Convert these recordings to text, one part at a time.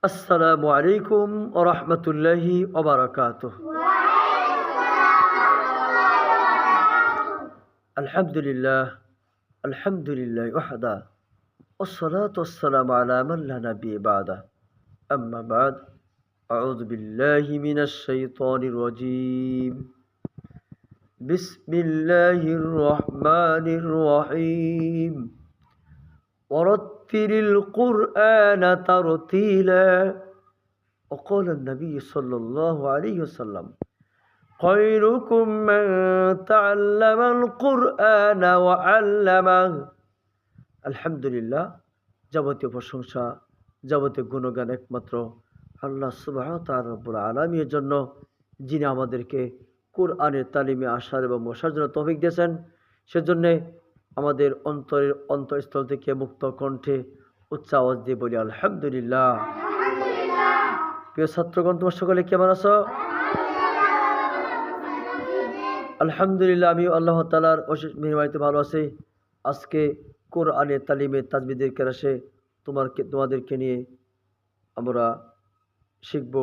আসসালামু আলাইকুম ওয়া রাহমাতুল্লাহি ওয়া বারাকাতুহু। আলহামদুলিল্লাহ আলহামদুলিল্লাহি ওয়াহদা ওয়াসসালাতু ওয়াসসালামু আলা মান লা নাবিয়্যা বা'দা। আম্মা বা'দ। আউযু বিল্লাহি মিনাশ শাইতানির রাজীম। বিসমিল্লাহির রহমানির রহিম। ওয়ারাত্তিলিল কুরআনা তারতিলা। وقال النبي صلى الله عليه وسلم خيركم من تعلم القرآن وعلمه। আলহামদুলিল্লাহ, যাবতীয় প্রশংসা, যাবতীয় গুণগান একমাত্র আল্লাহ সুবহানাহু ওয়া তাআলা রব্বুল আলামিনের জন্য, যিনি আমাদেরকে কোরআনের তালিমে আসার এবং বসার জন্য তৌফিক দিয়েছেন। সেজন্যে আমাদের অন্তরস্থল থেকে মুক্ত কণ্ঠে উচ্চ আওয়াজ দিয়ে বলি আলহামদুলিল্লাহ। প্রিয় ছাত্রগণ, তোমার সকলে কেমন আছো? আলহামদুলিল্লাহ, আমি আল্লাহ তাআলার অশেষ মেহেরবানিতে ভালো আছি। আজকে কোরআনের তালিমে তাজবিদের ক্লাসে তোমাদেরকে নিয়ে আমরা শিখব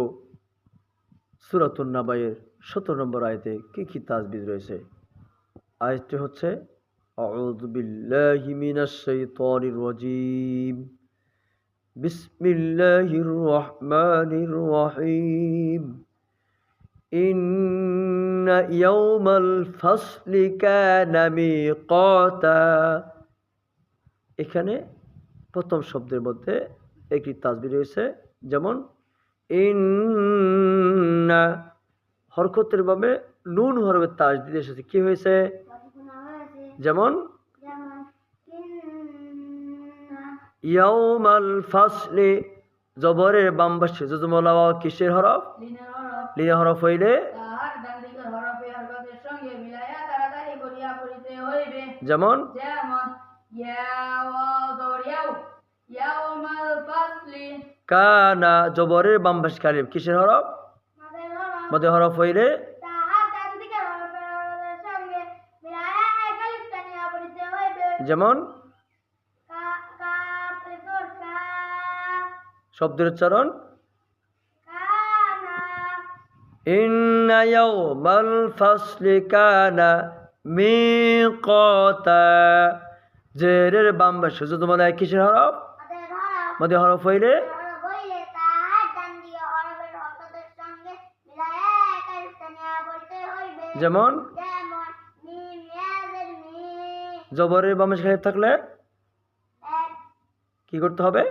সূরাতুন নাবায়ের 17 নম্বর আয়াতে কি কি তাজবিদ রয়েছে। আয়াতটি হচ্ছে আউযু বিল্লাহি মিনাশ শাইতানির রাজীম। বিসমিল্লাহির রহমানির রহিম। ইন্না ইয়াউমাল ফাসলি কানা মিকাতা। এখানে প্রথম শব্দের মধ্যে একটি তাসবিহ রয়েছে, যেমন ইন্না হরকতের ভাবে নুন হরফের তাসদিদ এসেছে। কি হয়েছে? যেমন ইয়াউমাল ফাসলি, জবরের বাম পাশে যজমলা ওয়াও কিসের হরফ? লিনের হরফ হইলে যেমন কানা, জবরের বাম পাশে কালিফ কিসের হরফ? মদের হরফ হইলে যেমন শব্দের উচ্চারণ ইন্না ইয়াউমাল ফাসলি কানা মিকাতা। জেরের বাম পাশে যজমলা কিসের হরফ? মদের হরফ হইলে যেমন জবরের বাম পাশে কালিফ থাকলে কি করতে হবে?